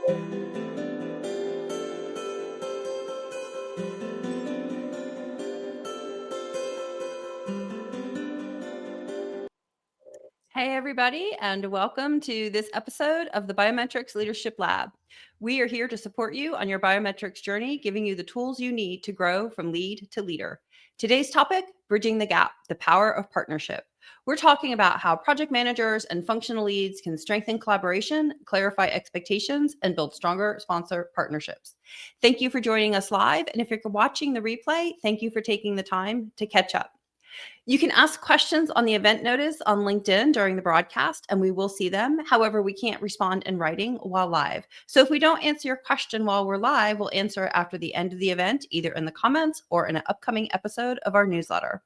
Hey, everybody, and welcome to this episode of the Biometrics Leadership Lab. We are here to support you on your biometrics journey, giving you the tools you need to grow from lead to leader. Today's topic, bridging the gap, the power of partnership. We're talking about how project managers and functional leads can strengthen collaboration, clarify expectations, and build stronger sponsor partnerships. Thank you for joining us live. And if you're watching the replay, thank you for taking the time to catch up. You can ask questions on the event notice on LinkedIn during the broadcast, and we will see them. However, we can't respond in writing while live. So if we don't answer your question while we're live, we'll answer it after the end of the event, either in the comments or in an upcoming episode of our newsletter.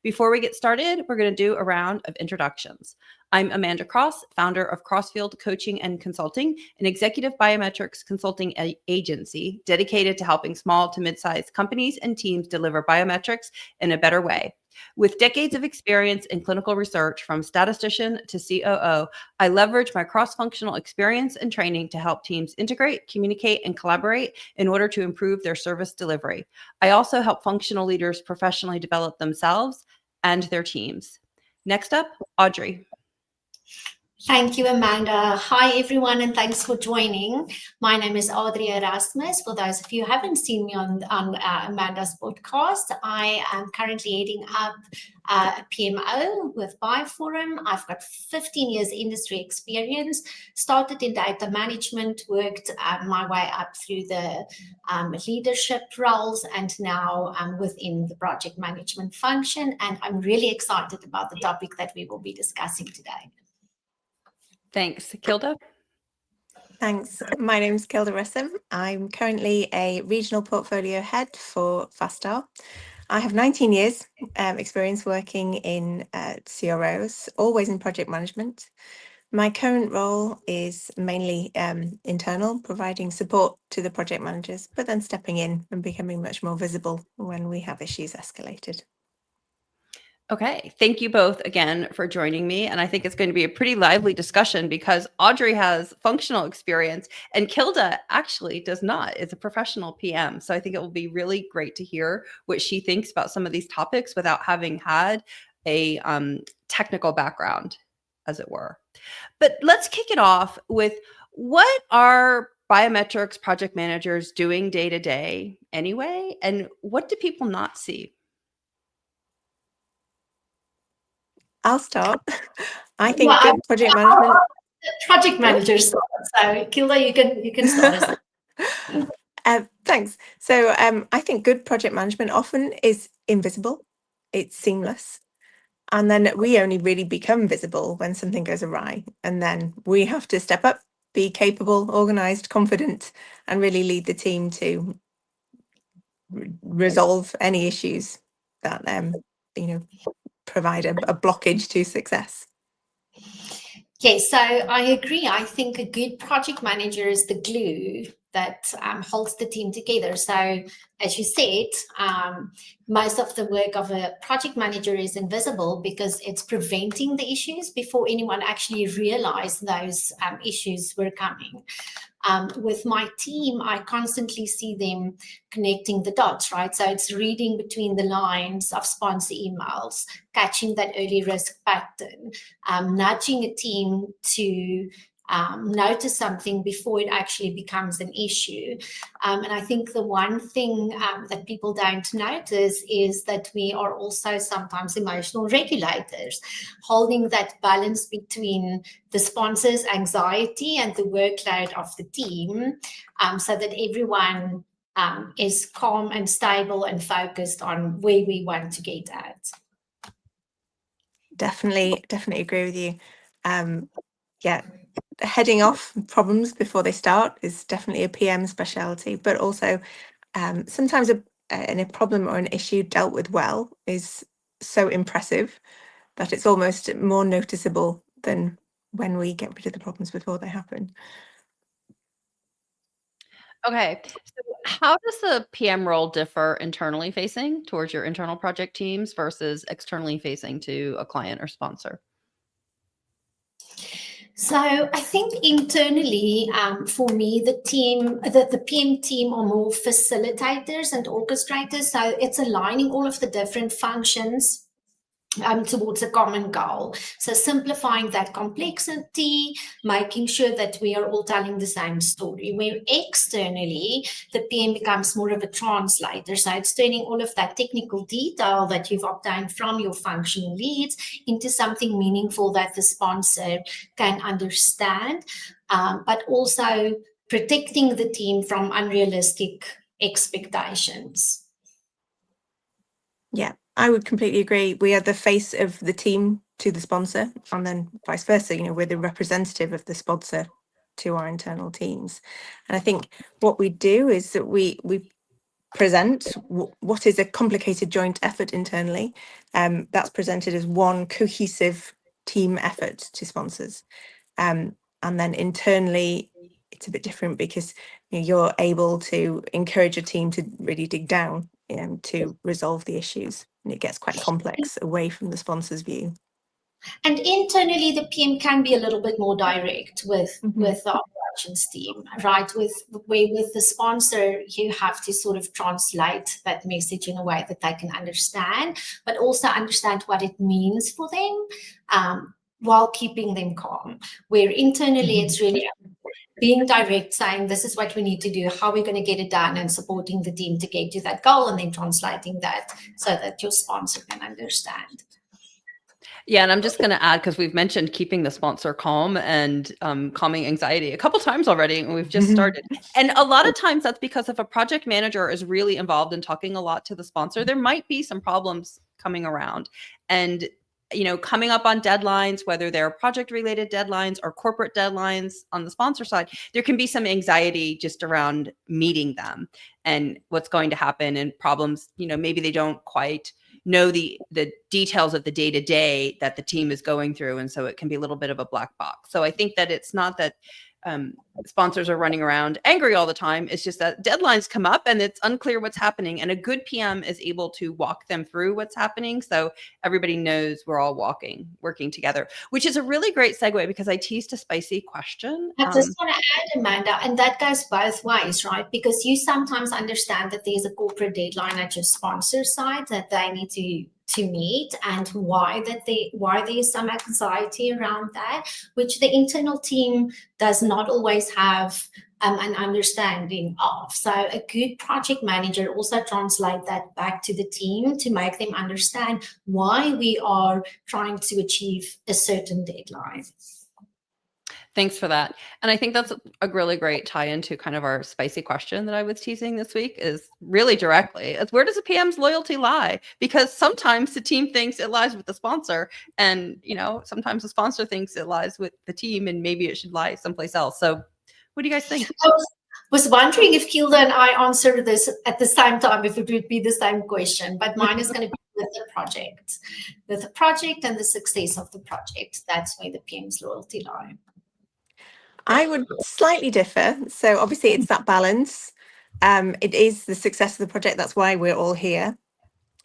Before we get started, we're going to do a round of introductions. I'm Amanda Cross, founder of Crossfield Coaching and Consulting, an executive biometrics consulting agency dedicated to helping small to mid-sized companies and teams deliver biometrics in a better way. With decades of experience in clinical research from statistician to COO, I leverage my cross-functional experience and training to help teams integrate, communicate, and collaborate in order to improve their service delivery. I also help functional leaders professionally develop themselves and their teams. Next up, Audrey. Thank you, Amanda. Hi, everyone, and thanks for joining. My name is Audrey Erasmus. For those of you who haven't seen me on Amanda's podcast, I am currently heading up a PMO with Bioforum. I've got 15 years industry experience, started in data management, worked my way up through the leadership roles, and now I'm within the project management function. And I'm really excited about the topic that we will be discussing today. Thanks. Kilda? Thanks. My name's Kilda Russum. I'm currently a regional portfolio head for Phastar. I have 19 years experience working in CROs, always in project management. My current role is mainly internal, providing support to the project managers, but then stepping in and becoming much more visible when we have issues escalated. Okay, thank you both again for joining me. And I think it's going to be a pretty lively discussion because Audrey has functional experience and Kilda actually does not. It's a professional PM. So I think it will be really great to hear what she thinks about some of these topics without having had a technical background, as it were. But let's kick it off with, what are biometrics project managers doing day to day anyway? And what do people not see? I'll start. I think good project management. Project managers. So, Kilda, you can start. Thanks. So I think good project management often is invisible. It's seamless. And then we only really become visible when something goes awry. And then we have to step up, be capable, organized, confident, and really lead the team to resolve any issues that provide a blockage to success. Yes, so I agree. I think a good project manager is the glue that holds the team together. So as you said, most of the work of a project manager is invisible because it's preventing the issues before anyone actually realized those issues were coming. With my team, I constantly see them connecting the dots, right? So it's reading between the lines of sponsor emails, catching that early risk pattern, nudging a team to notice something before it actually becomes an issue. And I think the one thing that people don't notice is that we are also sometimes emotional regulators, holding that balance between the sponsor's anxiety and the workload of the team, so that everyone is calm and stable and focused on where we want to get at. Definitely agree with you. Heading off problems before they start is definitely a PM specialty, but also sometimes a problem or an issue dealt with well is so impressive that it's almost more noticeable than when we get rid of the problems before they happen. Okay, so how does the PM role differ internally facing towards your internal project teams versus externally facing to a client or sponsor? So I think internally, for me, the PM team are more facilitators and orchestrators. So it's aligning all of the different functions towards a common goal. So simplifying that complexity, making sure that we are all telling the same story. Where externally, the PM becomes more of a translator. So it's turning all of that technical detail that you've obtained from your functional leads into something meaningful that the sponsor can understand, but also protecting the team from unrealistic expectations. Yeah, I would completely agree. We are the face of the team to the sponsor, and then vice versa. We're the representative of the sponsor to our internal teams. And I think what we do is that we present what is a complicated joint effort internally. That's presented as one cohesive team effort to sponsors. And then internally, it's a bit different because you're able to encourage a team to really dig down to resolve the issues, and it gets quite complex away from the sponsor's view. And internally, the PM can be a little bit more direct with the operations team, right? With the sponsor, you have to sort of translate that message in a way that they can understand, but also understand what it means for them, while keeping them calm. Where internally, it's really being direct, saying this is what we need to do, how we're going to get it done, and supporting the team to get to that goal, and then translating that so that your sponsor can understand. Yeah, and I'm just going to add, because we've mentioned keeping the sponsor calm and calming anxiety a couple times already, and we've just started. And a lot of times that's because if a project manager is really involved in talking a lot to the sponsor, there might be some problems coming around. And coming up on deadlines, whether they're project-related deadlines or corporate deadlines on the sponsor side, there can be some anxiety just around meeting them and what's going to happen, and problems, maybe they don't quite know the details of the day-to-day that the team is going through. And so it can be a little bit of a black box. So I think that it's not that sponsors are running around angry all the time. It's just that deadlines come up and it's unclear what's happening. And a good PM is able to walk them through what's happening, so everybody knows we're all working together, which is a really great segue, because I teased a spicy question. I just want to add, Amanda, and that goes both ways, right? Because you sometimes understand that there's a corporate deadline at your sponsor side that they need to meet, and why there's some anxiety around that, which the internal team does not always have an understanding of. So a good project manager also translate that back to the team to make them understand why we are trying to achieve a certain deadline. Thanks for that. And I think that's a really great tie into kind of our spicy question that I was teasing this week, is really directly, is where does a PM's loyalty lie? Because sometimes the team thinks it lies with the sponsor, and sometimes the sponsor thinks it lies with the team, and maybe it should lie someplace else. So what do you guys think? I was wondering if Kilda and I answered this at the same time, if it would be the same question, but mine is going to be with the project and the success of the project. That's where the PM's loyalty lie. I would slightly differ. So obviously it's that balance. It is the success of the project. That's why we're all here.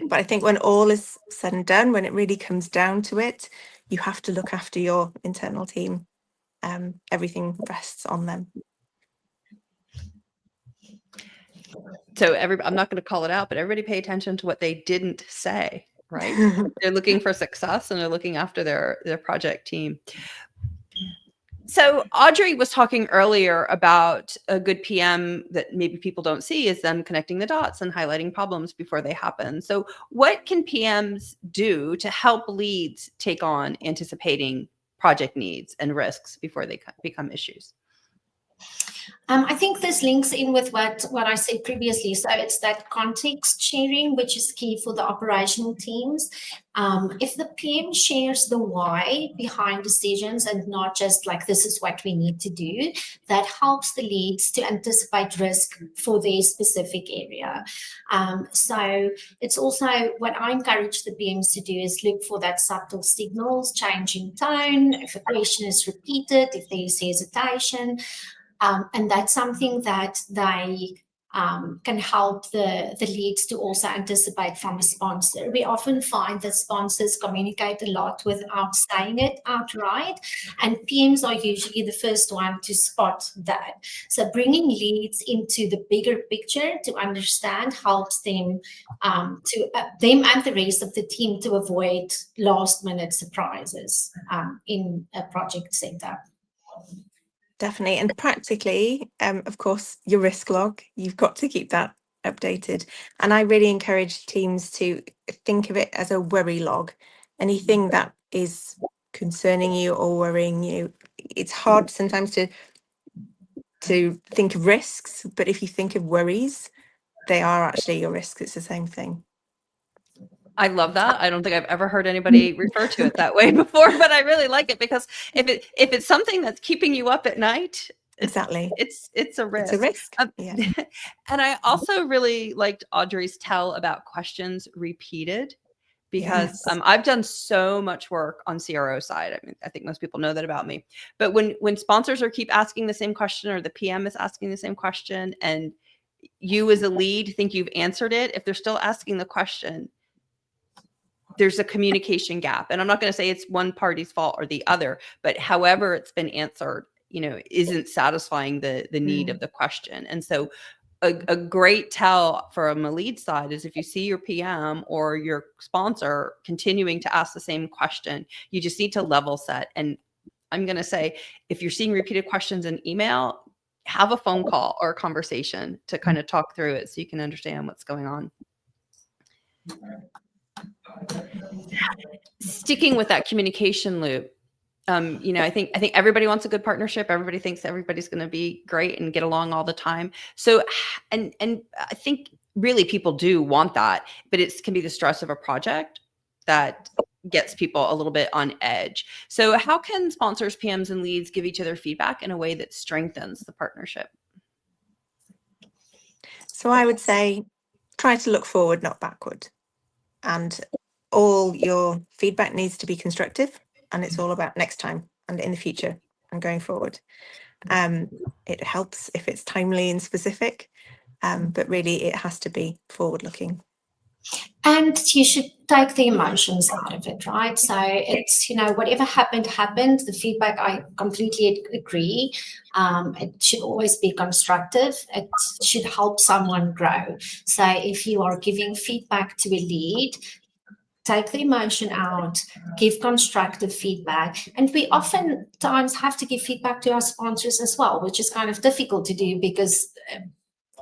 But I think when all is said and done, when it really comes down to it, you have to look after your internal team. Everything rests on them. So I'm not going to call it out, but everybody pay attention to what they didn't say, right? They're looking for success, and they're looking after their project team. So Audrey was talking earlier about a good PM that maybe people don't see is them connecting the dots and highlighting problems before they happen. So what can PMs do to help leads take on anticipating project needs and risks before they become issues? I think this links in with what I said previously. So it's that context sharing, which is key for the operational teams. If the PM shares the why behind decisions and not just like, this is what we need to do, that helps the leads to anticipate risk for their specific area. So it's also what I encourage the PMs to do is look for that subtle signals, change in tone, if a question is repeated, if there is hesitation. And that's something that they can help the leads to also anticipate from a sponsor. We often find that sponsors communicate a lot without saying it outright, and PMs are usually the first one to spot that. So bringing leads into the bigger picture to understand helps them them and the rest of the team to avoid last minute surprises in a project setup. Definitely. And practically, of course, your risk log, you've got to keep that updated. And I really encourage teams to think of it as a worry log. Anything that is concerning you or worrying you, it's hard sometimes to think of risks, but if you think of worries, they are actually your risks. It's the same thing. I love that. I don't think I've ever heard anybody refer to it that way before, but I really like it, because if it's something that's keeping you up at night, Exactly. it's a risk. It's a risk. Yeah. And I also really liked Audrey's tell about questions repeated, because Yes. I've done so much work on CRO side. I mean, I think most people know that about me. But when sponsors keep asking the same question, or the PM is asking the same question, and you as a lead think you've answered it, if they're still asking the question, there's a communication gap. And I'm not going to say it's one party's fault or the other, but however it's been answered, isn't satisfying the need of the question. And so a great tell from a lead side is if you see your PM or your sponsor continuing to ask the same question, you just need to level set. And I'm going to say, if you're seeing repeated questions in email, have a phone call or a conversation to kind of talk through it so you can understand what's going on. Sticking with that communication loop, I think everybody wants a good partnership. Everybody thinks everybody's going to be great and get along all the time. So, and I think really people do want that, but it can be the stress of a project that gets people a little bit on edge. So how can sponsors, PMs, and leads give each other feedback in a way that strengthens the partnership? So I would say, try to look forward, not backward. And all your feedback needs to be constructive, and it's all about next time and in the future and going forward. It helps if it's timely and specific, but really it has to be forward looking. And you should take the emotions out of it, right? So it's, whatever happened. The feedback, I completely agree. It should always be constructive. It should help someone grow. So if you are giving feedback to a lead, take the emotion out, give constructive feedback. And we oftentimes have to give feedback to our sponsors as well, which is kind of difficult to do because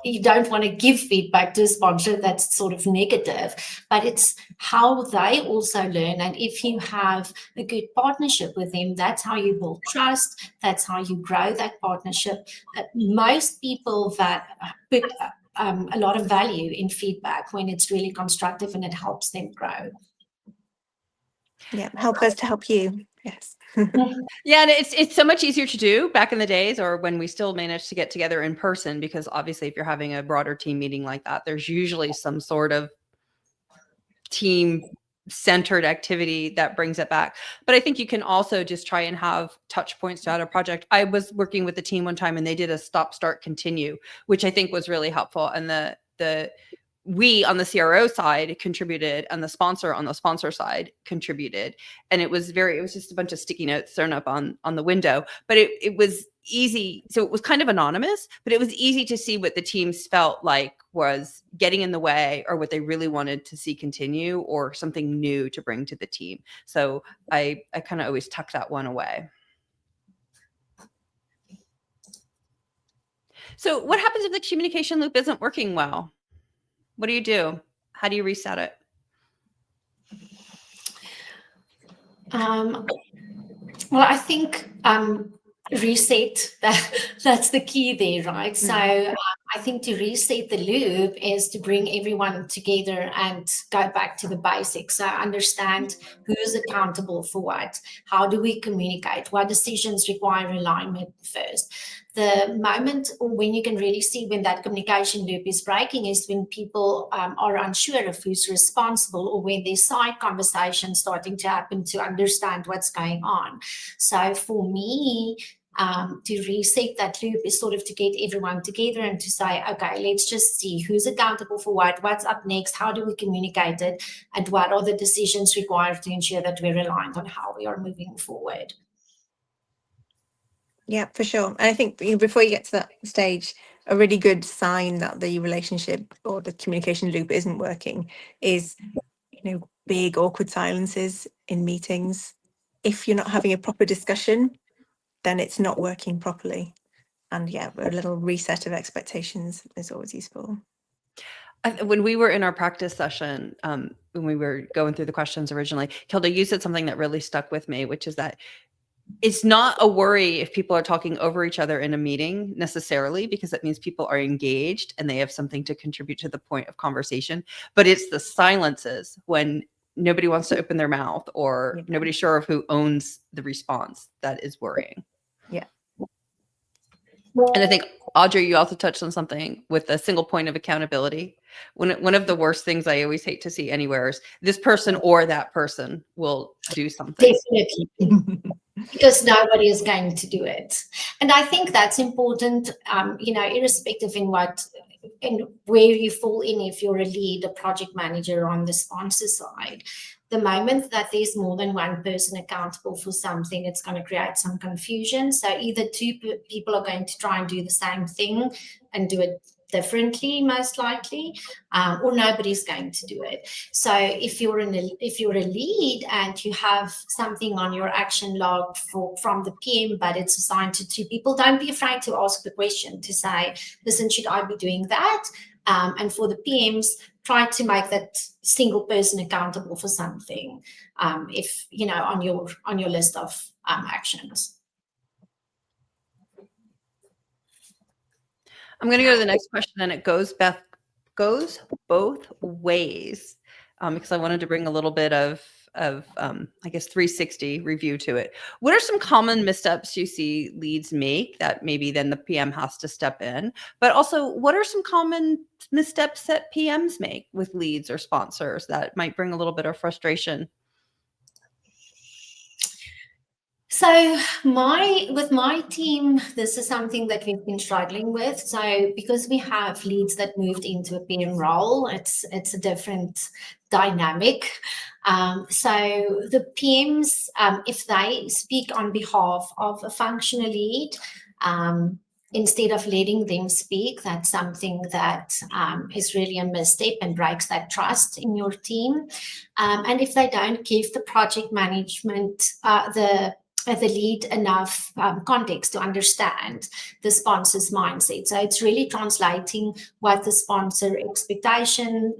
you don't want to give feedback to a sponsor that's sort of negative, but it's how they also learn. And if you have a good partnership with them, that's how you build trust. That's how you grow that partnership. Most people that put a lot of value in feedback when it's really constructive and it helps them grow. Yeah, help us to help you. Yes. Yeah, and it's so much easier to do back in the days, or when we still managed to get together in person, because obviously if you're having a broader team meeting like that, there's usually some sort of team centered activity that brings it back. But I think you can also just try and have touch points throughout a project. I was working with a team one time and they did a stop, start, continue, which I think was really helpful. And we on the CRO side contributed, and the sponsor on the sponsor side contributed. And it was just a bunch of sticky notes thrown up on the window, but it was easy. So it was kind of anonymous, but it was easy to see what the teams felt like was getting in the way, or what they really wanted to see continue, or something new to bring to the team. So I kind of always tuck that one away. So what happens if the communication loop isn't working well? What do you do? How do you reset it? Well, I think reset, that's the key there, right? So I think to reset the loop is to bring everyone together and go back to the basics. So understand who's accountable for what, how do we communicate, what decisions require alignment first. The moment or when you can really see when that communication loop is breaking is when people are unsure of who's responsible, or when there's side conversations starting to happen to understand what's going on. So for me, to reset that loop is sort of to get everyone together and to say, okay, let's just see who's accountable for what's up next, how do we communicate it, and what are the decisions required to ensure that we're aligned on how we are moving forward. Yeah, for sure. And I think before you get to that stage, a really good sign that the relationship or the communication loop isn't working is, big awkward silences in meetings. If you're not having a proper discussion, then it's not working properly. And yeah, a little reset of expectations is always useful. When we were in our practice session, when we were going through the questions originally, Kilda, you said something that really stuck with me, which is that it's not a worry if people are talking over each other in a meeting necessarily, because that means people are engaged and they have something to contribute to the point of conversation. But it's the silences when nobody wants to open their mouth or nobody's sure of who owns the response that is worrying. Yeah. And I think, Audrey, you also touched on something with a single point of accountability. One of the worst things I always hate to see anywhere is this person or that person will do something. Definitely. Because nobody is going to do it. And I think that's important, irrespective in where you fall in, if you're a lead, a project manager on the sponsor side. The moment that there's more than one person accountable for something, it's going to create some confusion. So either two people are going to try and do the same thing and do it differently, most likely, or nobody's going to do it. So if you're a lead and you have something on your action log from the PM, but it's assigned to two people, don't be afraid to ask the question to say, listen, should I be doing that? And for the PMs, try to make that single person accountable for something, if on your list of actions. I'm going to go to the next question, and it goes both ways, because I wanted to bring a little bit of I guess 360 review to it. What are some common missteps you see leads make that maybe then the PM has to step in? But also, what are some common missteps that PMs make with leads or sponsors that might bring a little bit of frustration? So with my team, this is something that we've been struggling with. So because we have leads that moved into a PM role, it's a different dynamic. So the PMs, if they speak on behalf of a functional lead, instead of letting them speak, that's something that is really a misstep and breaks that trust in your team. And if they don't give the project management, the lead enough context to understand the sponsor's mindset. So it's really translating what the sponsor expectations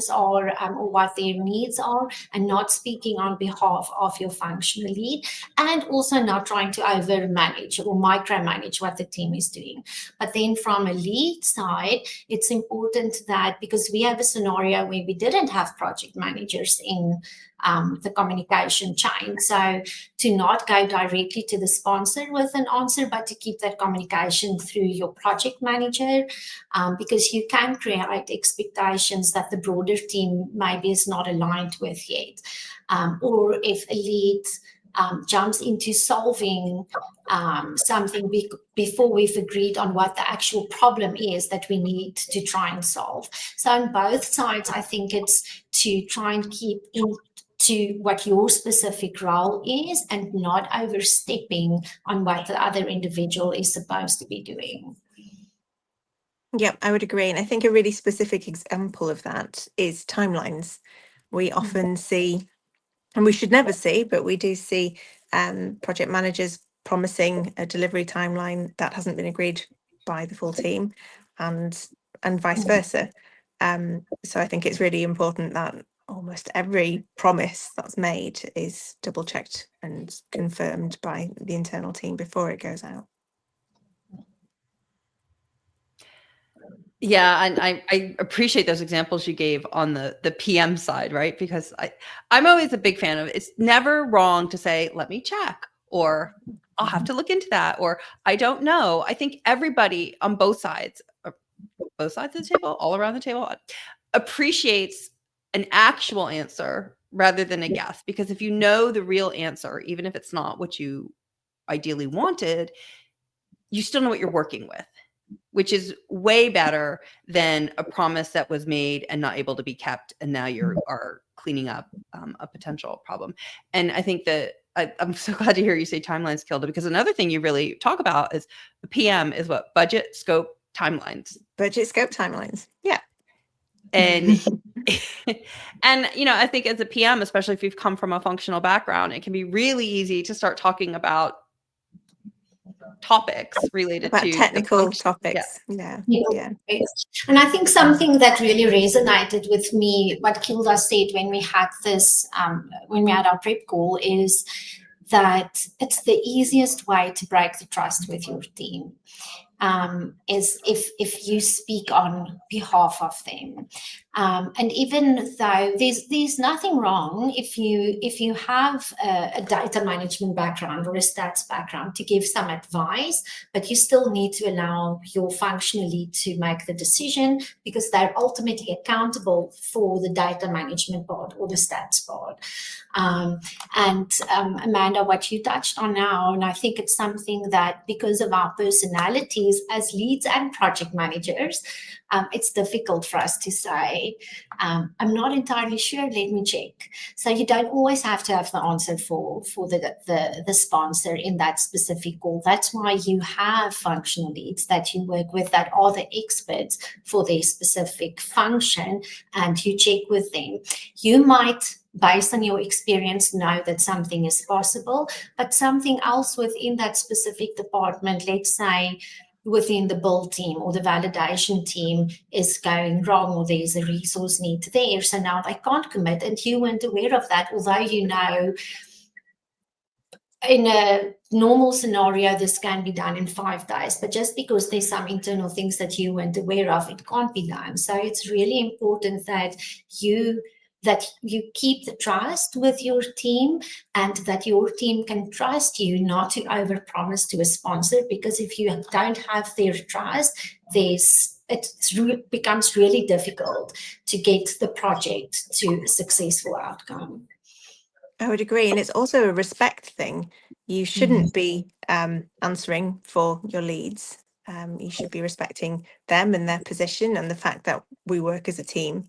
are, or what their needs are, and not speaking on behalf of your functional lead, and also not trying to over manage or micromanage what the team is doing. But then from a lead side, it's important that, because we have a scenario where we didn't have project managers in the communication chain. So to not go directly to the sponsor with an answer, but to keep that communication through your project manager, because you can create expectations that the broader team maybe is not aligned with yet. Or if a lead jumps into solving something before we've agreed on what the actual problem is that we need to try and solve. So on both sides, I think it's to try and keep into what your specific role is and not overstepping on what the other individual is supposed to be doing. Yeah, I would agree. And I think a really specific example of that is timelines. We often see, and we should never see, but we do see project managers promising a delivery timeline that hasn't been agreed by the full team, and vice versa. So I think it's really important that almost every promise that's made is double checked and confirmed by the internal team before it goes out. Yeah, and I appreciate those examples you gave on the PM side, right? Because I'm always a big fan of, it's never wrong to say, let me check, or I'll have to look into that, or I don't know. I think everybody on both sides of the table, all around the table, appreciates an actual answer rather than a guess. Because if you know the real answer, even if it's not what you ideally wanted, you still know what you're working with, which is way better than a promise that was made and not able to be kept, and now you are cleaning up a potential problem. And I think that I'm so glad to hear you say timelines, Kilda, because another thing you really talk about is the PM is what? Budget, scope, timelines. Budget, scope, timelines. Yeah. And and I think as a PM, especially if you've come from a functional background, it can be really easy to start talking about topics related to technical topics. Yeah. And I think something that really resonated with me, what Kilda said when we had this, when we had our prep call, is that it's the easiest way to break the trust with your team. Is if you speak on behalf of them, and even though there's nothing wrong if you have a data management background or a stats background to give some advice, but you still need to allow your functional lead to make the decision, because they're ultimately accountable for the data management part or the stats part. Amanda, what you touched on now, and I think it's something that, because of our personalities as leads and project managers, it's difficult for us to say, I'm not entirely sure, let me check. So you don't always have to have the answer for the sponsor in that specific call. That's why you have functional leads that you work with that are the experts for their specific function, and you check with them. You might, based on your experience, know that something is possible, but something else within that specific department, let's say within the build team or the validation team, is going wrong, or there's a resource need there. So now they can't commit, and you weren't aware of that, although in a normal scenario, this can be done in 5 days, but just because there's some internal things that you weren't aware of, it can't be done. So it's really important that you keep the trust with your team, and that your team can trust you not to overpromise to a sponsor, because if you don't have their trust, it becomes really difficult to get the project to a successful outcome. I would agree. And it's also a respect thing. You shouldn't be answering for your leads. You should be respecting them and their position and the fact that we work as a team.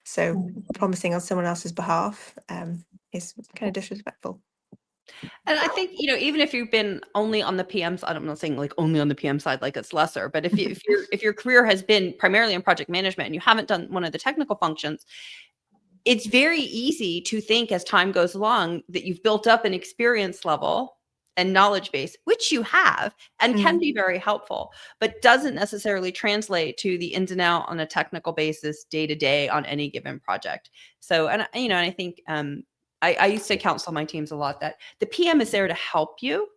So promising on someone else's behalf is kind of disrespectful. And I think, even if you've been only on the PM side, I'm not saying like only on the PM side, like it's lesser, but if your career has been primarily in project management and you haven't done one of the technical functions, it's very easy to think as time goes along that you've built up an experience level and knowledge base, which you have and can be very helpful, but doesn't necessarily translate to the ins and out on a technical basis day to day on any given project. So, and I think I used to counsel my teams a lot that the PM is there to help you,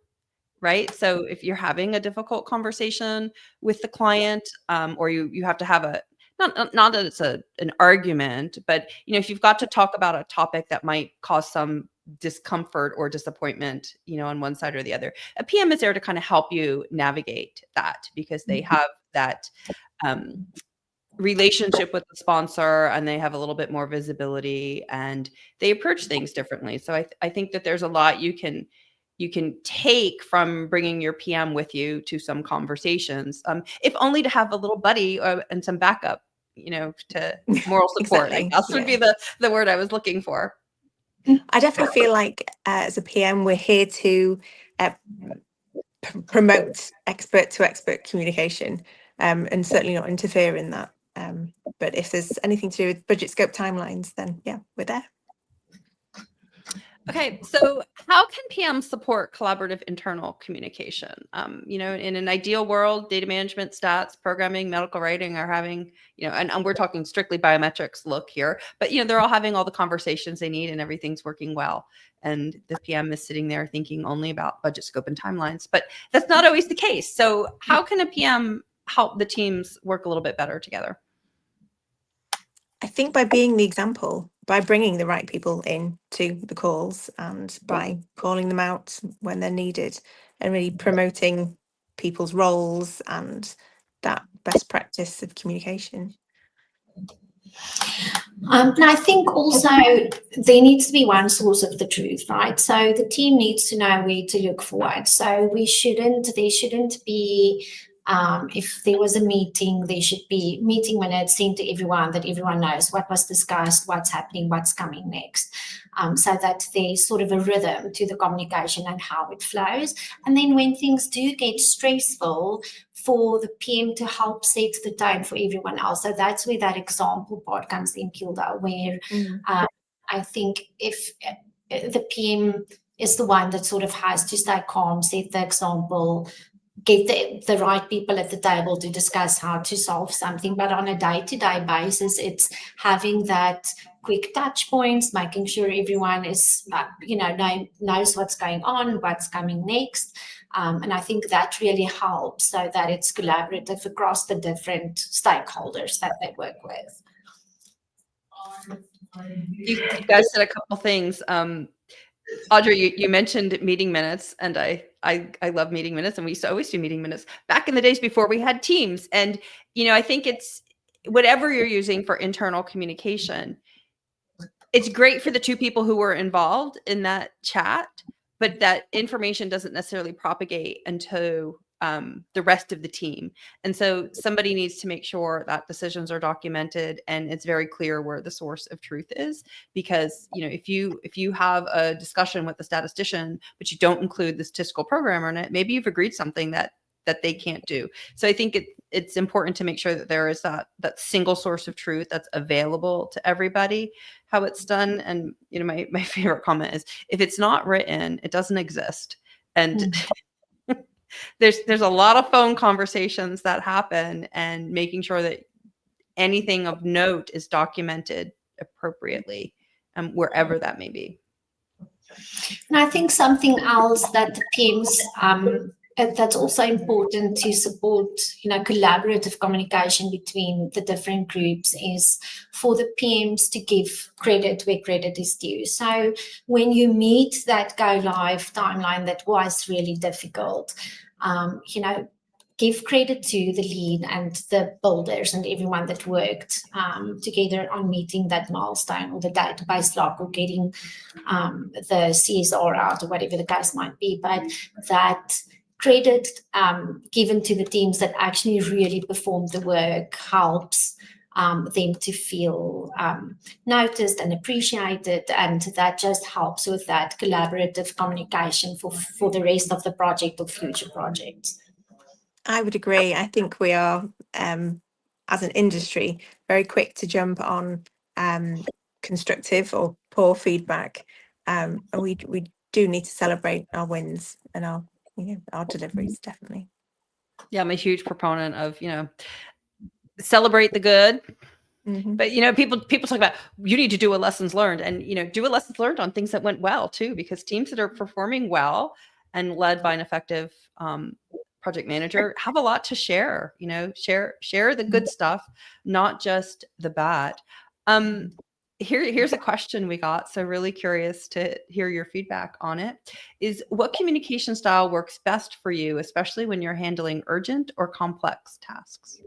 right? So if you're having a difficult conversation with the client, or you have to have a, not that it's an argument, but if you've got to talk about a topic that might cause some discomfort or disappointment, on one side or the other, a PM is there to kind of help you navigate that, because they have that relationship with the sponsor, and they have a little bit more visibility, and they approach things differently. So I think that there's a lot you can take from bringing your PM with you to some conversations, if only to have a little buddy and some backup, to moral support. Exactly. Like that would be the word I was looking for. I definitely feel like as a PM, we're here to promote expert to expert communication, and certainly not interfere in that. But if there's anything to do with budget, scope, timelines, then yeah, we're there. Okay, so how can PMs support collaborative internal communication? In an ideal world, data management, stats, programming, medical writing are having, and we're talking strictly biometrics look here, but they're all having all the conversations they need and everything's working well. And the PM is sitting there thinking only about budget, scope, and timelines, but that's not always the case. So how can a PM help the teams work a little bit better together? I think by being the example, by bringing the right people in to the calls, and by calling them out when they're needed, and really promoting people's roles and that best practice of communication. And I think also there needs to be one source of the truth, right? So the team needs to know where to look for it. So there shouldn't be, if there was a meeting, there should be meeting minutes sent to everyone that everyone knows what was discussed, what's happening, what's coming next. So that there's sort of a rhythm to the communication and how it flows. And then when things do get stressful, for the PM to help set the tone for everyone else. So that's where that example part comes in, Kilda, where I think if the PM is the one that sort of has to stay calm, set the example, get the right people at the table to discuss how to solve something. But on a day-to-day basis, it's having that quick touch points, making sure everyone is, knows what's going on, what's coming next. And I think that really helps so that it's collaborative across the different stakeholders that they work with. You guys said a couple things. Audrey, you mentioned meeting minutes, and I love meeting minutes, and we used to always do meeting minutes back in the days before we had Teams. And I think it's whatever you're using for internal communication. It's great for the two people who were involved in that chat, but that information doesn't necessarily propagate into the rest of the team. And so somebody needs to make sure that decisions are documented and it's very clear where the source of truth is. Because if you have a discussion with the statistician, but you don't include the statistical programmer in it, maybe you've agreed something that they can't do. So I think it's important to make sure that there is that single source of truth that's available to everybody, how it's done. And my favorite comment is, if it's not written, it doesn't exist. And there's a lot of phone conversations that happen, and making sure that anything of note is documented appropriately, wherever that may be. And I think something else that the PMs that's also important to support, collaborative communication between the different groups is for the PMs to give credit where credit is due. So when you meet that go live timeline that was really difficult, give credit to the lead and the builders and everyone that worked together on meeting that milestone, or the database lock, or getting the CSR out, or whatever the case might be. But that credit given to the teams that actually really performed the work helps them to feel noticed and appreciated, and that just helps with that collaborative communication for the rest of the project or future projects. I would agree. I think we are, as an industry, very quick to jump on constructive or poor feedback. And we do need to celebrate our wins and our deliveries, definitely. Yeah, I'm a huge proponent of, celebrate the good. Mm-hmm. But people talk about, you need to do a lessons learned, and do a lessons learned on things that went well too, because teams that are performing well and led by an effective project manager have a lot to share. Share the good stuff, not just the bad. Here's a question we got, so really curious to hear your feedback on it. Is, what communication style works best for you, especially when you're handling urgent or complex tasks?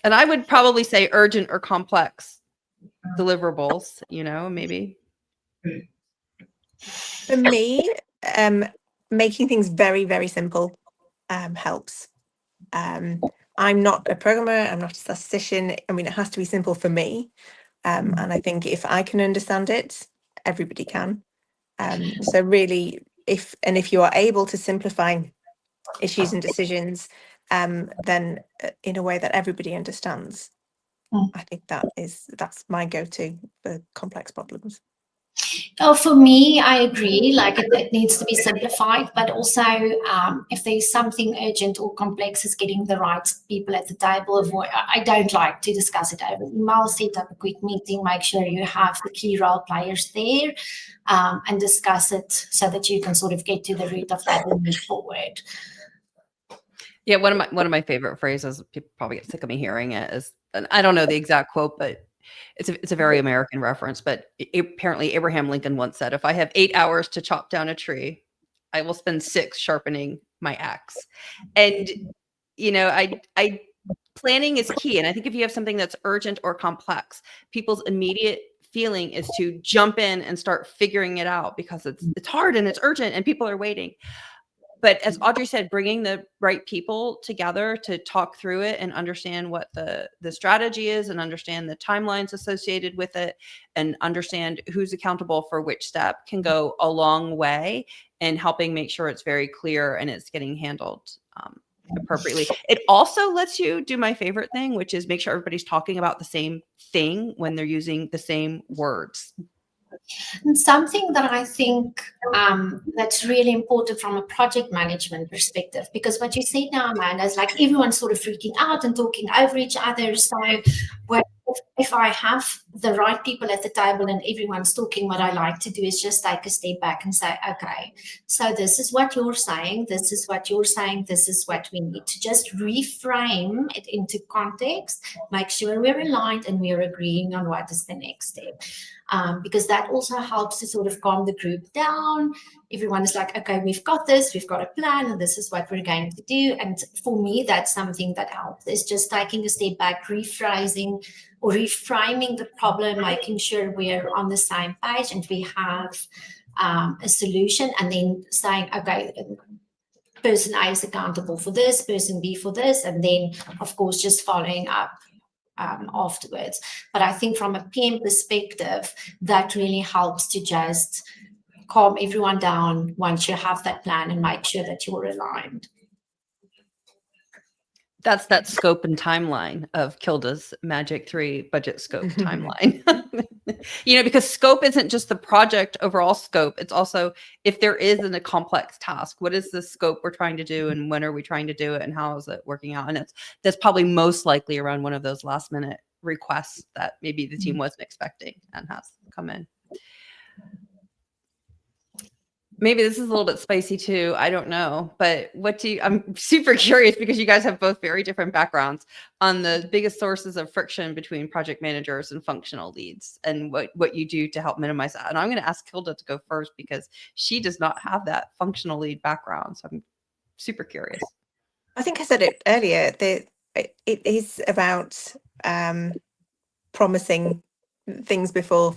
And I would probably say urgent or complex deliverables, maybe. For me, making things very, very simple helps. I'm not a programmer, I'm not a statistician. I mean, it has to be simple for me. And I think if I can understand it, everybody can. So really, if you are able to simplify issues and decisions, then in a way that everybody understands, I think that's my go-to for complex problems. Oh, for me, I agree. Like it needs to be simplified, but also if there's something urgent or complex, is getting the right people at the table. I don't like to discuss it over email. Set up a quick meeting, make sure you have the key role players there, and discuss it so that you can sort of get to the root of that and move forward. Yeah, one of my favorite phrases, people probably get sick of me hearing it, is, and I don't know the exact quote, but it's a very American reference, but apparently Abraham Lincoln once said, "If I have 8 hours to chop down a tree, I will spend 6 sharpening my axe." And I planning is key. And I think if you have something that's urgent or complex, people's immediate feeling is to jump in and start figuring it out because it's hard and it's urgent and people are waiting. But as Audrey said, bringing the right people together to talk through it and understand what the strategy is and understand the timelines associated with it and understand who's accountable for which step can go a long way in helping make sure it's very clear and it's getting handled appropriately. It also lets you do my favorite thing, which is make sure everybody's talking about the same thing when they're using the same words. And something that I think that's really important from a project management perspective, because what you said now, Amanda, is like everyone's sort of freaking out and talking over each other. So if I have the right people at the table and everyone's talking, what I like to do is just take a step back and say, okay, so this is what you're saying, this is what you're saying, this is what we need to just reframe it into context, make sure we're aligned and we're agreeing on what is the next step. Because that also helps to sort of calm the group down. Everyone is like, okay, we've got this, we've got a plan, and this is what we're going to do. And for me, that's something that helps, is just taking a step back, rephrasing or reframing the problem, making sure we're on the same page and we have a solution, and then saying, okay, person A is accountable for this, person B for this, and then, of course, just following up afterwards. But I think from a PM perspective, that really helps to just calm everyone down once you have that plan and make sure that you're aligned. That's that scope and timeline of Kilda's Magic 3 budget scope timeline. Because scope isn't just the project overall scope. It's also, if there isn't a complex task, what is the scope we're trying to do and when are we trying to do it and how is it working out? And that's probably most likely around one of those last minute requests that maybe the team wasn't expecting and has come in. Maybe this is a little bit spicy too. I don't know. But I'm super curious because you guys have both very different backgrounds on the biggest sources of friction between project managers and functional leads and what you do to help minimize that. And I'm going to ask Kilda to go first because she does not have that functional lead background. So I'm super curious. I think I said it earlier, that it is about promising things before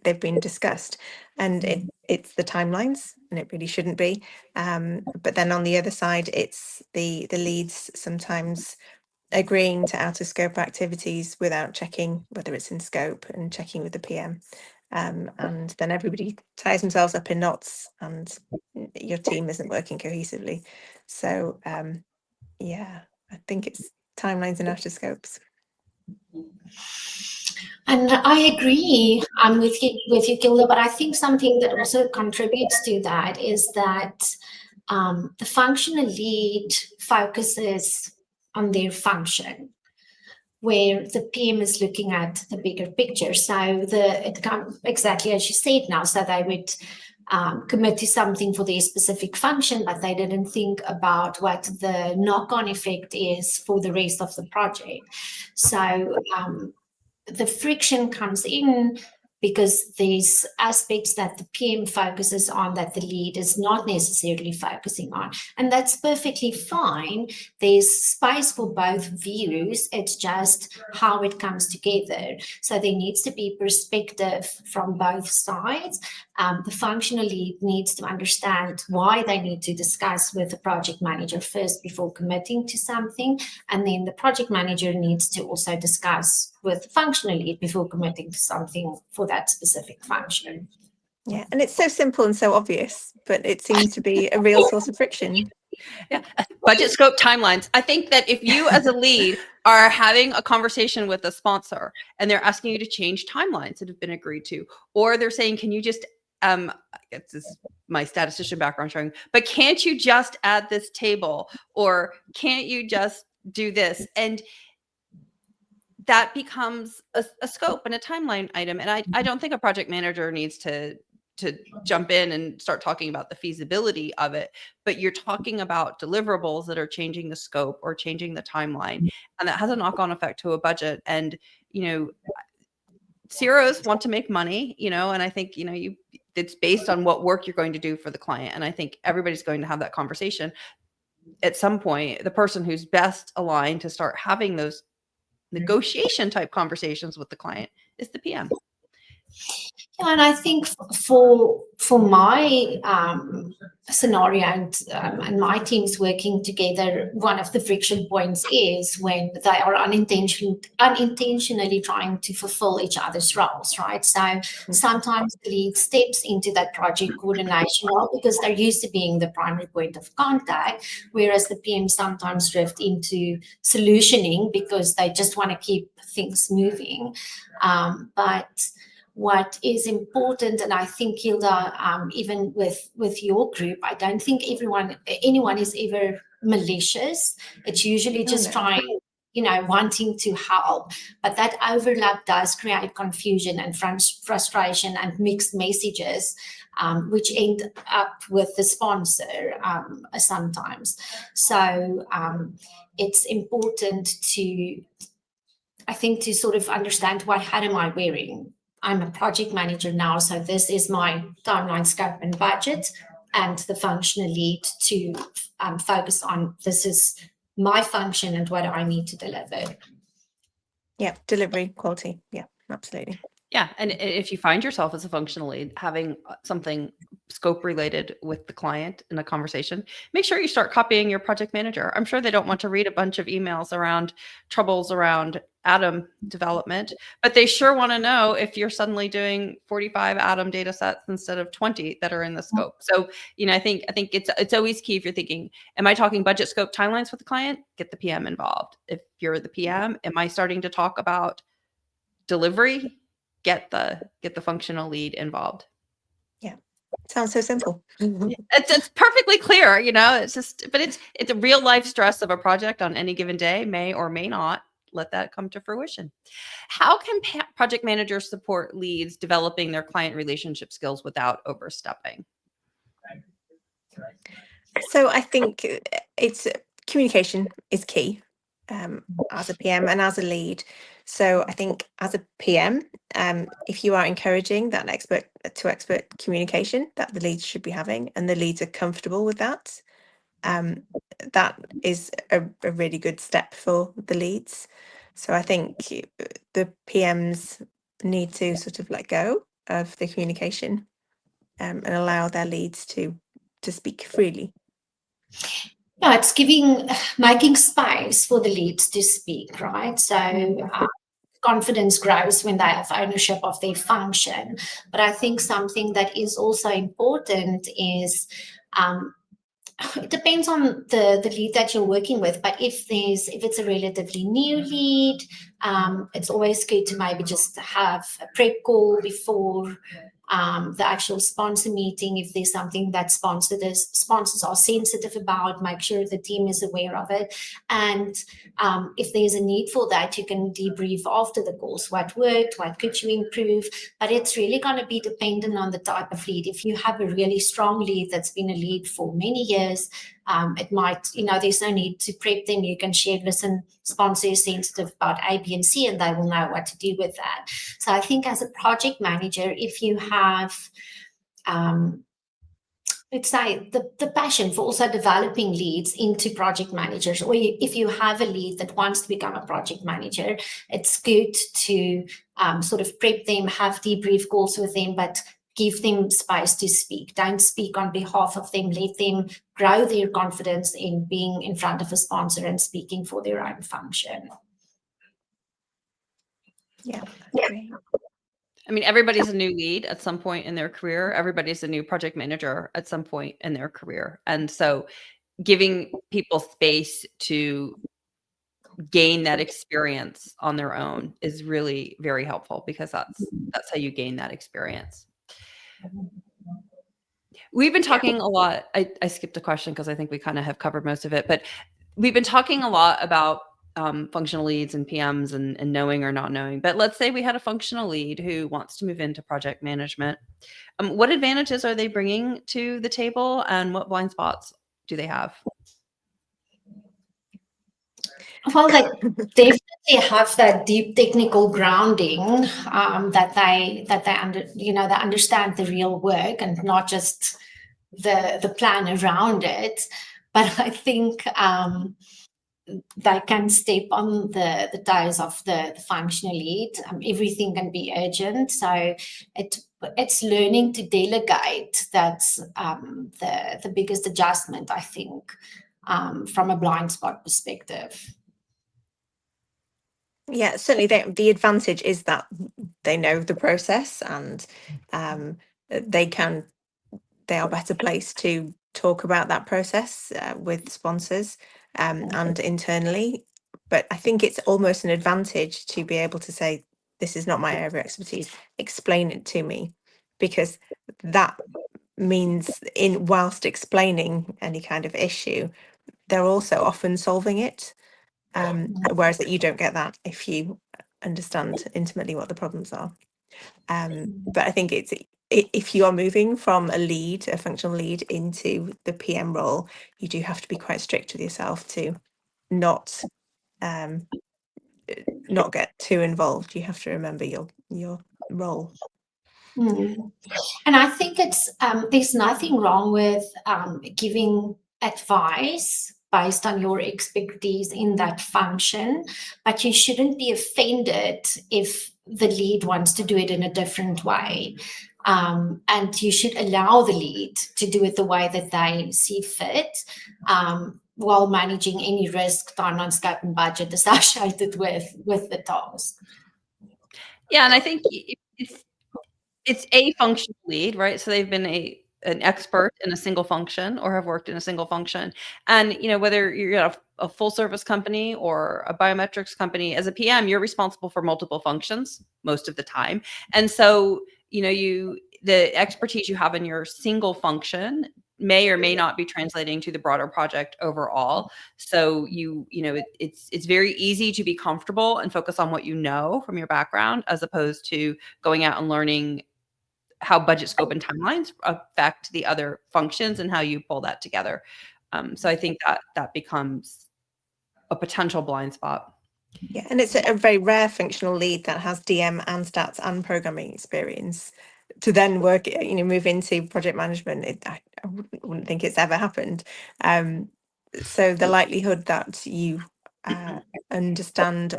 they've been discussed, and it's the timelines, and it really shouldn't be. But then on the other side, it's the leads sometimes agreeing to out of scope activities without checking whether it's in scope and checking with the PM. And then everybody ties themselves up in knots and your team isn't working cohesively. So yeah, I think it's timelines and out of scopes. And I agree with you, Kilda, but I think something that also contributes to that is that the functional lead focuses on their function, where the PM is looking at the bigger picture. So it comes exactly as you said now. So they would commit to something for their specific function, but they didn't think about what the knock-on effect is for the rest of the project. So the friction comes in because there's aspects that the PM focuses on that the lead is not necessarily focusing on. And that's perfectly fine. There's space for both views. It's just how it comes together. So there needs to be perspective from both sides. The functional lead needs to understand why they need to discuss with the project manager first before committing to something. And then the project manager needs to also discuss with the functional lead before committing to something for that specific function. Yeah, and it's so simple and so obvious, but it seems to be a real source of friction. Yeah, budget scope timelines. I think that if you as a lead are having a conversation with a sponsor and they're asking you to change timelines that have been agreed to, or they're saying, can you just, it's this, my statistician background showing, but can't you just add this table, or can't you just do this? And that becomes a scope and a timeline item. And I don't think a project manager needs to jump in and start talking about the feasibility of it, but you're talking about deliverables that are changing the scope or changing the timeline, and that has a knock-on effect to a budget. And CROs want to make money, and I think it's based on what work you're going to do for the client, and I think everybody's going to have that conversation. at some point, the person who's best aligned to start having those negotiation type conversations with the client is the PM. Yeah, and I think for my scenario and my teams working together, one of the friction points is when they are unintentionally trying to fulfill each other's roles, right? So sometimes the lead steps into that project coordination role because they're used to being the primary point of contact, whereas the PM sometimes drift into solutioning because they just want to keep things moving. But what is important, and I think, Kilda, even with your group, I don't think anyone is ever malicious. It's usually just trying, wanting to help. But that overlap does create confusion and frustration and mixed messages, which end up with the sponsor sometimes. So it's important to sort of understand what hat am I wearing. I'm a project manager now, so this is my timeline, scope, and budget, and the functional lead to focus on this is my function and what I need to deliver. Yeah, delivery, quality. Yeah, absolutely. Yeah, and if you find yourself as a functional lead having something scope related with the client in a conversation, make sure you start copying your project manager. I'm sure they don't want to read a bunch of emails around troubles around Atom development, but they sure want to know if you're suddenly doing 45 Atom data sets instead of 20 that are in the scope. So, I think it's always key if you're thinking, am I talking budget, scope, timelines with the client? Get the PM involved. If you're the PM, am I starting to talk about delivery? Get the functional lead involved. Yeah, sounds so simple. It's perfectly clear, it's just, but it's a real life stress of a project on any given day may or may not let that come to fruition. How can project managers support leads developing their client relationship skills without overstepping? So I think it's communication is key as a PM and as a lead. So I think as a PM, if you are encouraging that expert communication that the leads should be having, and the leads are comfortable with that, that is a really good step for the leads. So I think the PMs need to sort of let go of the communication and allow their leads to speak freely. Yeah, it's making space for the leads to speak, right? So confidence grows when they have ownership of their function. But I think something that is also important is it depends on the lead that you're working with, but if it's a relatively new lead, it's always good to maybe just have a prep call before the actual sponsor meeting. If there's something that sponsors are sensitive about, make sure the team is aware of it. And if there's a need for that, you can debrief after the calls. What worked? What could you improve? But it's really going to be dependent on the type of lead. If you have a really strong lead that's been a lead for many years, it might, there's no need to prep them. You can share, listen, sponsor is sensitive about A, B, and C, and they will know what to do with that. So I think as a project manager, if you have, let's say, the passion for also developing leads into project managers, or if you have a lead that wants to become a project manager, it's good to sort of prep them, have debrief calls with them, but give them space to speak. Don't speak on behalf of them. Let them grow their confidence in being in front of a sponsor and speaking for their own function. Yeah, that's great. I mean, everybody's a new lead at some point in their career. Everybody's a new project manager at some point in their career. And so giving people space to gain that experience on their own is really very helpful, because that's how you gain that experience. We've been talking a lot. I skipped a question because I think we kind of have covered most of it, but we've been talking a lot about functional leads and PMs and knowing or not knowing. But let's say we had a functional lead who wants to move into project management. What advantages are they bringing to the table, and what blind spots do they have? Well, they definitely have that deep technical grounding, that they understand the real work and not just the plan around it. but I think they can step on the toes of the functional lead. Everything can be urgent, so it's learning to delegate. That's the biggest adjustment, I think, from a blind spot perspective. Yeah, certainly the advantage is that they know the process, and they are better placed to talk about that process with sponsors and internally. But I think it's almost an advantage to be able to say, this is not my area of expertise, explain it to me, because that means whilst explaining any kind of issue, they're also often solving it. Whereas that you don't get that if you understand intimately what the problems are. But I think if you are moving from a functional lead, into the PM role, you do have to be quite strict with yourself to not get too involved. You have to remember your role. And I think there's nothing wrong with giving advice based on your expertise in that function, but you shouldn't be offended if the lead wants to do it in a different way. And you should allow the lead to do it the way that they see fit, while managing any risk, timeline, scope, and budget associated with the task. Yeah, and I think it's a functional lead, right? So they've been an expert in a single function or have worked in a single function. And whether you're a full service company or a biometrics company, as a PM, you're responsible for multiple functions most of the time. And so, the expertise you have in your single function may or may not be translating to the broader project overall. So it's very easy to be comfortable and focus on what you know from your background, as opposed to going out and learning how budget, scope, and timelines affect the other functions and how you pull that together. So I think that becomes a potential blind spot. Yeah, and it's a very rare functional lead that has DM and stats and programming experience to then work, move into project management. I wouldn't think it's ever happened. So the likelihood that you understand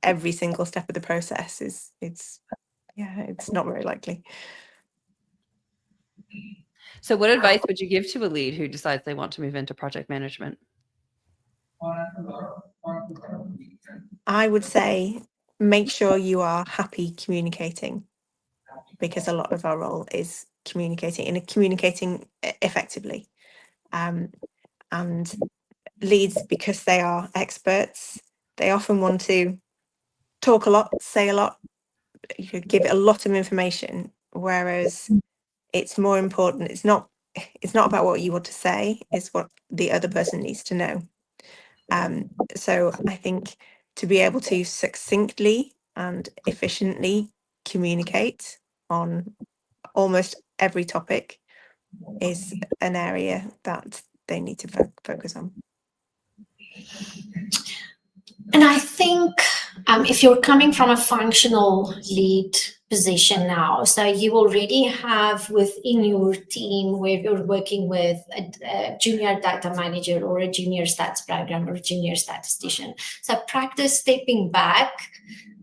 every single step of the process it's not very likely. So what advice would you give to a lead who decides they want to move into project management? I would say make sure you are happy communicating, because a lot of our role is communicating effectively. And leads, because they are experts, they often want to talk a lot, say a lot, give a lot of information, whereas it's more important. It's not about what you want to say, it's what the other person needs to know. So I think to be able to succinctly and efficiently communicate on almost every topic is an area that they need to focus on. And I think if you're coming from a functional lead position now, so you already have within your team where you're working with a junior data manager or a junior stats programmer or a junior statistician. So practice stepping back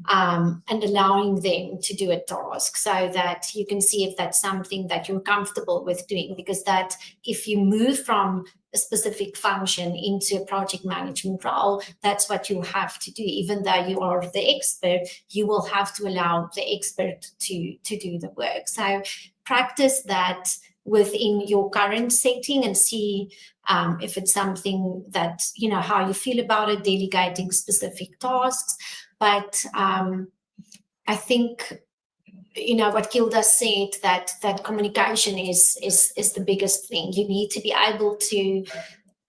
and allowing them to do a task so that you can see if that's something that you're comfortable with doing, because that if you move from a specific function into a project management role, that's what you have to do. Even though you are the expert, you will have to allow the expert to do the work. So practice that within your current setting and see if it's something that, how you feel about it, delegating specific tasks. But I think, what Kilda said, that communication is the biggest thing. You need to be able to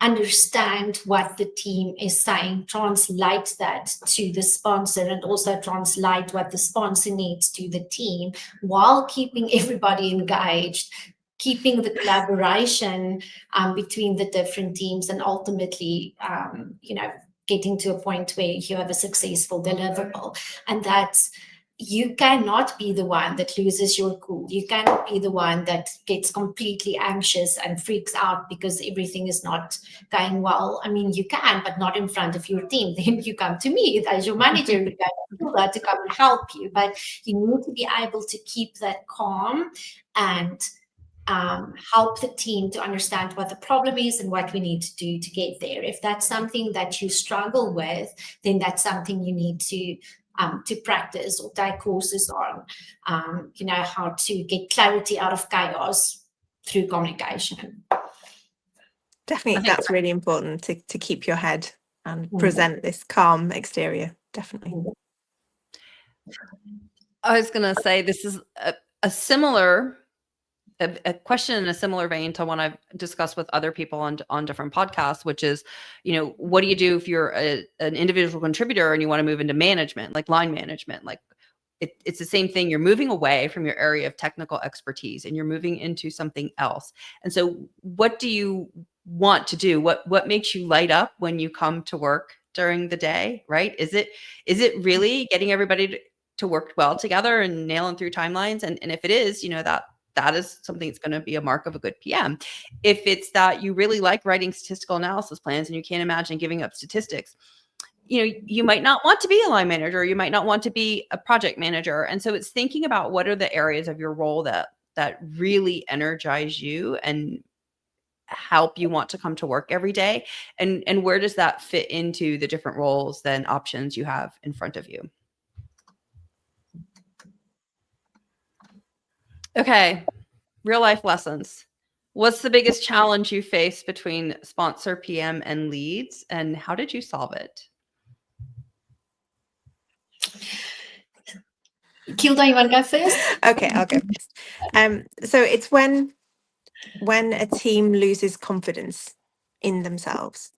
understand what the team is saying, translate that to the sponsor, and also translate what the sponsor needs to the team, while keeping everybody engaged, keeping the collaboration between the different teams, and ultimately, getting to a point where you have a successful deliverable. And that's you cannot be the one that loses your cool. You cannot be the one that gets completely anxious and freaks out because everything is not going well. I mean, you can, but not in front of your team. Then you come to me as your manager, you go to come and help you. But you need to be able to keep that calm and help the team to understand what the problem is and what we need to do to get there. If that's something that you struggle with, then that's something you need to practice or take courses on, how to get clarity out of chaos through communication. Definitely, that's really important to keep your head and present this calm exterior. Definitely. I was going to say this is a similar a question in a similar vein to one I've discussed with other people on different podcasts, which is, what do you do if you're an individual contributor and you want to move into management, like line management? Like it's the same thing. You're moving away from your area of technical expertise and you're moving into something else. And so what do you want to do? What makes you light up when you come to work during the day, right? Is it really getting everybody to work well together and nailing through timelines? And if it is, that is something that's going to be a mark of a good PM. If it's that you really like writing statistical analysis plans and you can't imagine giving up statistics, you might not want to be a line manager, or you might not want to be a project manager. And so it's thinking about what are the areas of your role that really energize you and help you want to come to work every day, and where does that fit into the different roles and options you have in front of you. Okay, real life lessons. What's the biggest challenge you face between sponsor, PM, and leads, and how did you solve it? Kilda, you want to go first? Okay, I'll go first. So it's when a team loses confidence in themselves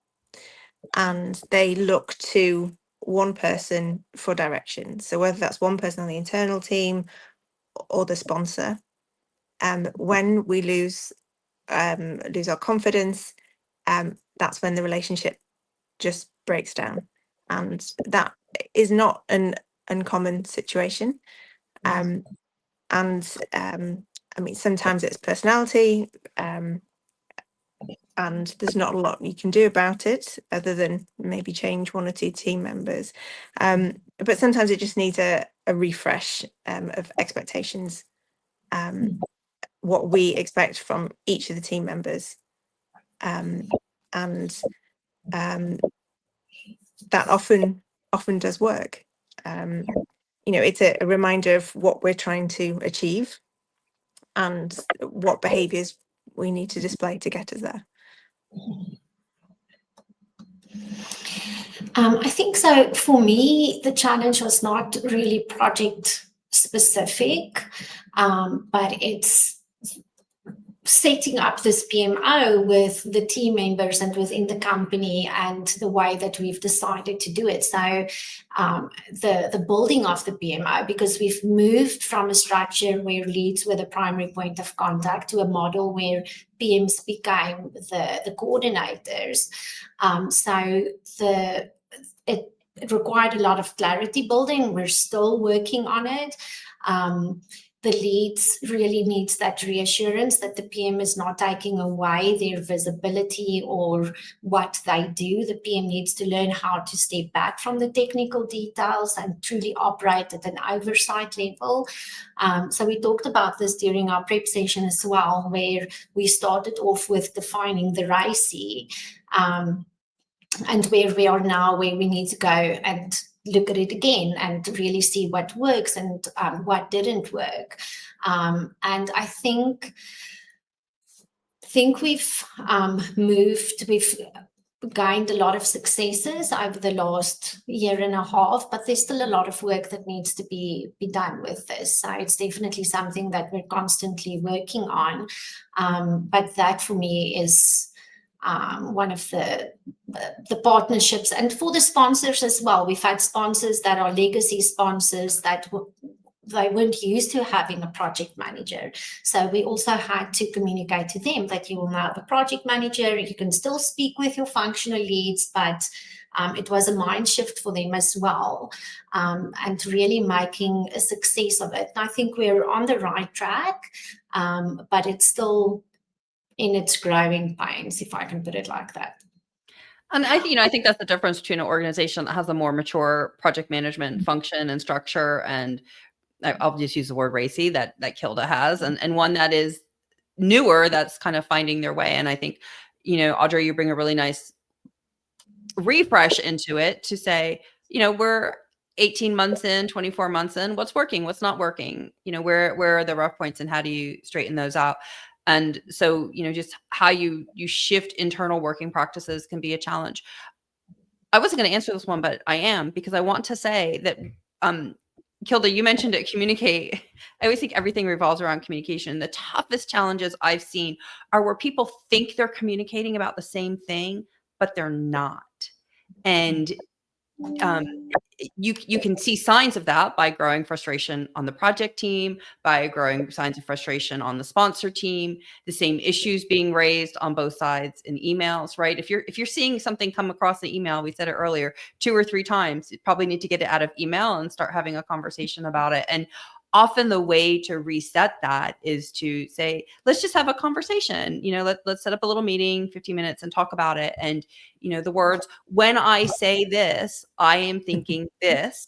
and they look to one person for direction. So whether that's one person on the internal team or the sponsor, when we lose our confidence, that's when the relationship just breaks down, and that is not an uncommon situation. I mean, sometimes it's personality, and there's not a lot you can do about it other than maybe change one or two team members. But sometimes it just needs a refresh of expectations, what we expect from each of the team members. And that often does work. It's a reminder of what we're trying to achieve and what behaviors we need to display to get us there. I think so. For me, the challenge was not really project specific, but it's setting up this PMO with the team members and within the company and the way that we've decided to do it. So the building of the PMO, because we've moved from a structure where leads were the primary point of contact to a model where PMs became the coordinators. It required a lot of clarity building. We're still working on it. The leads really needs that reassurance that the PM is not taking away their visibility or what they do. The PM needs to learn how to step back from the technical details and truly operate at an oversight level. So we talked about this during our prep session as well, where we started off with defining the RICE, and where we are now, where we need to go and look at it again and really see what works and what didn't work. And I think we've we've gained a lot of successes over the last year and a half, but there's still a lot of work that needs to be done with this. So it's definitely something that we're constantly working on. But that for me is one of the partnerships, and for the sponsors as well. We've had sponsors that are legacy sponsors that they weren't used to having a project manager. So we also had to communicate to them that you will now have a project manager. You can still speak with your functional leads, but It was a mind shift for them as well, and really making a success of it. And I think we're on the right track, but it's still in its growing pains, if I can put it like that. And I think that's the difference between an organization that has a more mature project management function and structure, and I'll just use the word racy that Kilda has, and one that is newer, that's kind of finding their way. And I think, Audrey, you bring a really nice refresh into it to say, we're 18 months in, 24 months in, what's working, what's not working, where are the rough points and how do you straighten those out? And so, just how you shift internal working practices can be a challenge. I wasn't going to answer this one, but I am, because I want to say that, Kilda, you mentioned it, communicate. I always think everything revolves around communication. The toughest challenges I've seen are where people think they're communicating about the same thing, but they're not. And you can see signs of that by growing frustration on the project team, by growing signs of frustration on the sponsor team, the same issues being raised on both sides in emails, right? If you're seeing something come across the email, we said it earlier, 2 or 3 times, you probably need to get it out of email and start having a conversation about it. And often the way to reset that is to say, let's just have a conversation. Let's set up a little meeting, 15 minutes, and talk about it. And, the words, when I say this, I am thinking this,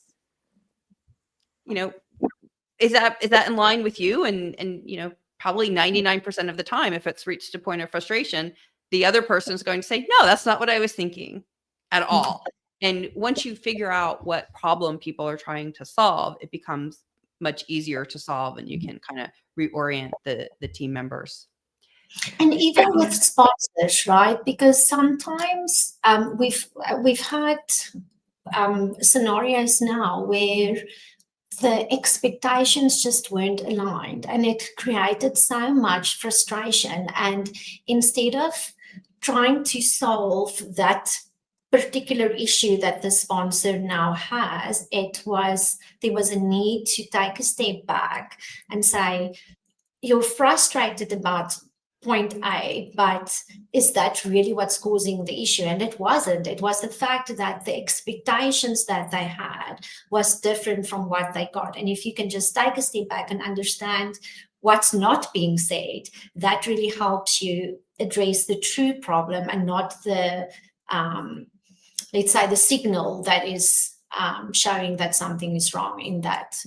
is that in line with you? And probably 99% of the time, if it's reached a point of frustration, the other person is going to say, no, that's not what I was thinking at all. And once you figure out what problem people are trying to solve, it becomes much easier to solve, and you can kind of reorient the team members. And even with sponsors, right? Because sometimes we've had scenarios now where the expectations just weren't aligned, and it created so much frustration. And instead of trying to solve that particular issue that the sponsor now has, there was a need to take a step back and say, you're frustrated about point A, but is that really what's causing the issue? And it wasn't. It was the fact that the expectations that they had was different from what they got. And if you can just take a step back and understand what's not being said, that really helps you address the true problem and not the let's say the signal that is showing that something is wrong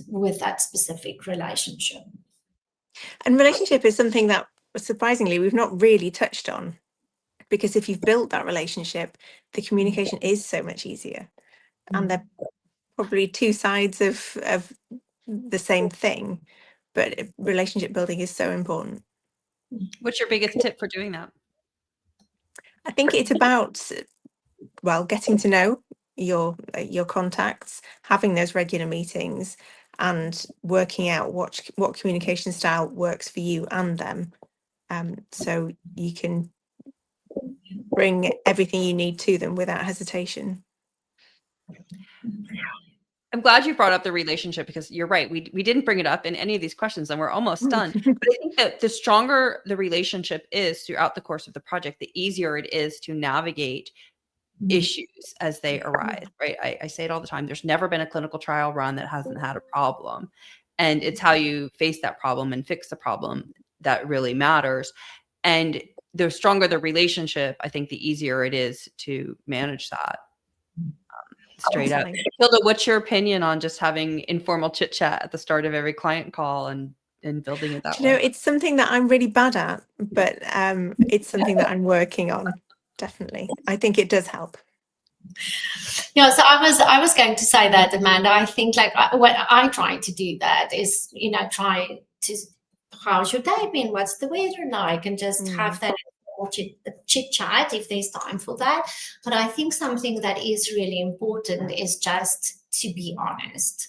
with that specific relationship. And relationship is something that, surprisingly, we've not really touched on, because if you've built that relationship, the communication is so much easier. And they're probably 2 sides of the same thing, but relationship building is so important. What's your biggest tip for doing that? I think it's about, getting to know your contacts, having those regular meetings, and working out what communication style works for you and them, so you can bring everything you need to them without hesitation. I'm glad you brought up the relationship, because you're right. We didn't bring it up in any of these questions, and we're almost done. But I think that the stronger the relationship is throughout the course of the project, the easier it is to navigate issues as they arise, right? I say it all the time. There's never been a clinical trial run that hasn't had a problem. And it's how you face that problem and fix the problem that really matters. And the stronger the relationship, I think the easier it is to manage that. Straight up. Kilda, what's your opinion on just having informal chit chat at the start of every client call and building it that way? It's something that I'm really bad at, but it's something that I'm working on. Definitely. I think it does help. Yeah, so I was going to say that, Amanda. I think what I try to do that is, try to, how's your day been? What's the weather like? And just have that chit chat if there's time for that. But I think something that is really important is just to be honest.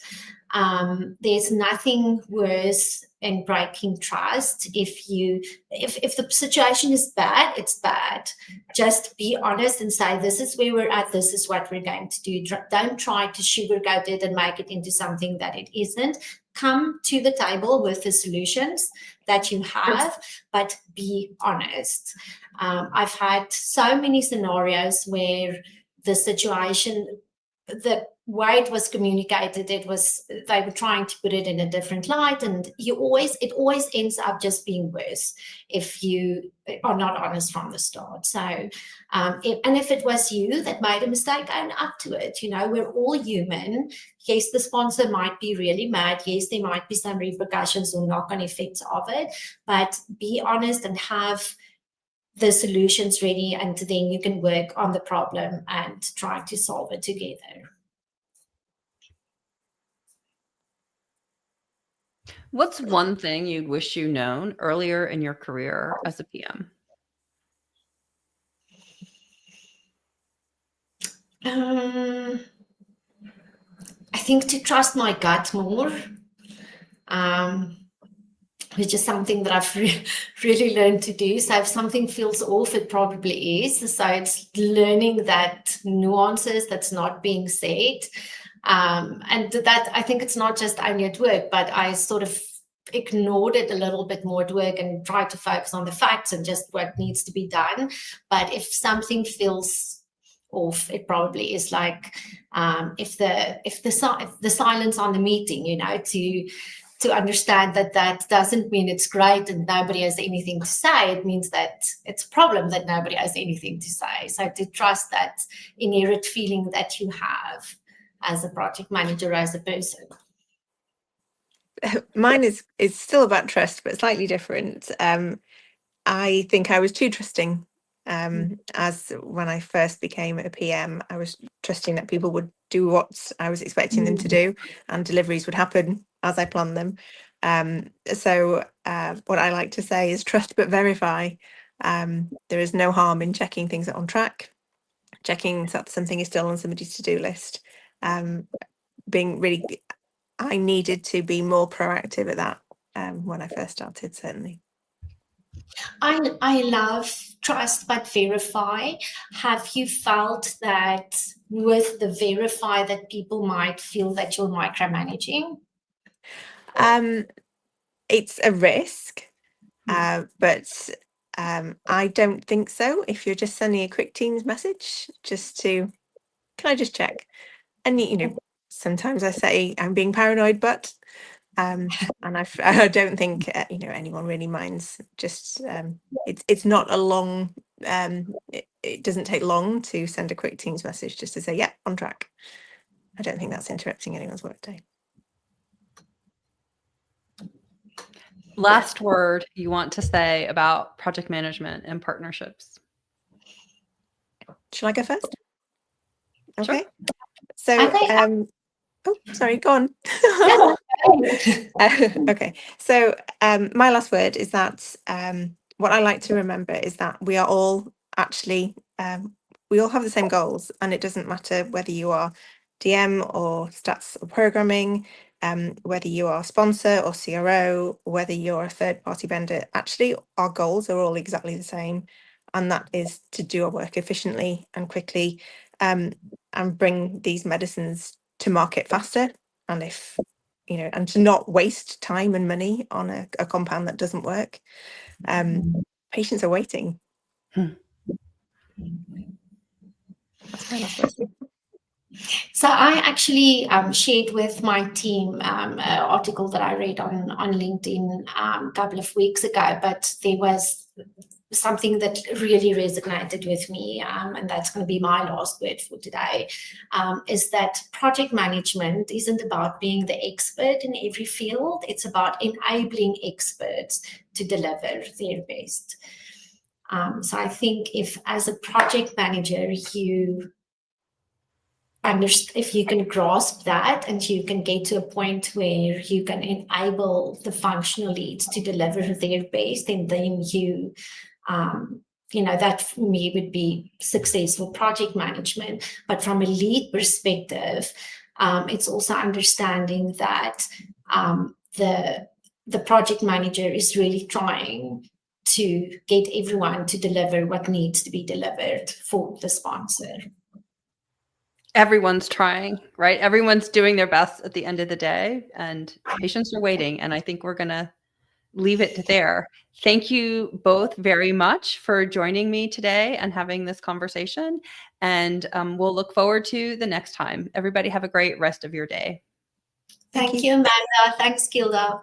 There's nothing worse in breaking trust. If the situation is bad, it's bad. Just be honest and say, this is where we're at, this is what we're going to do. Don't try to sugarcoat it and make it into something that it isn't. Come to the table with the solutions that you have, but be honest. I've had so many scenarios where the situation, the way it was communicated, they were trying to put it in a different light, and it always ends up just being worse if you are not honest from the start. So if it was you that made a mistake, own up to it. We're all human. Yes, the sponsor might be really mad. Yes, there might be some repercussions or knock-on effects of it, but be honest and have the solutions ready, and then you can work on the problem and try to solve it together. What's one thing you'd wish you'd known earlier in your career as a PM? I think to trust my gut more, which is something that I've really learned to do. So if something feels off, it probably is. So it's learning that nuances that's not being said. And that, I think it's not just only at work, but I sort of ignored it a little bit more at work and tried to focus on the facts and just what needs to be done. But if something feels off, it probably is like if the silence on the meeting, to understand that doesn't mean it's great and nobody has anything to say. It means that it's a problem that nobody has anything to say. So to trust that inherent feeling that you have as a project manager, as a person. Mine is still about trust, but slightly different. I think I was too trusting. As when I first became a PM, I was trusting that people would do what I was expecting them to do, and deliveries would happen as I planned them. So what I like to say is trust but verify. There is no harm in checking things are on track, checking that something is still on somebody's to-do list. I needed to be more proactive at that when I first started, certainly. I love trust but verify. Have you felt that with the verify that people might feel that you're micromanaging? It's a risk, but I don't think so. If you're just sending a quick Teams message can I just check? And sometimes I say I'm being paranoid, but and I don't think anyone really minds. Just it's not a long. It doesn't take long to send a quick Teams message just to say, yeah, on track. I don't think that's interrupting anyone's workday. Last word you want to say about project management and partnerships? Shall I go first? Okay. Sure. So, Okay. oh, sorry, go on. Okay. So, my last word is that what I like to remember is that we are all actually, we all have the same goals, and it doesn't matter whether you are DM or stats or programming, whether you are sponsor or CRO, whether you're a third-party vendor. Actually, our goals are all exactly the same, and that is to do our work efficiently and quickly, and bring these medicines to market faster. And and to not waste time and money on a compound that doesn't work. Patients are waiting. That's my last word. So I actually shared with my team an article that I read on LinkedIn a couple of weeks ago, but there was something that really resonated with me, and that's going to be my last word for today, is that project management isn't about being the expert in every field. It's about enabling experts to deliver their best. So I think if as a project manager, if you can grasp that and you can get to a point where you can enable the functional leads to deliver their best, then that for me would be successful project management. But from a lead perspective, it's also understanding that the project manager is really trying to get everyone to deliver what needs to be delivered for the sponsor. Everyone's trying, right? Everyone's doing their best at the end of the day, and patients are waiting. And I think we're going to leave it there. Thank you both very much for joining me today and having this conversation. And we'll look forward to the next time. Everybody have a great rest of your day. Thank you, Amanda. Thanks, Kilda.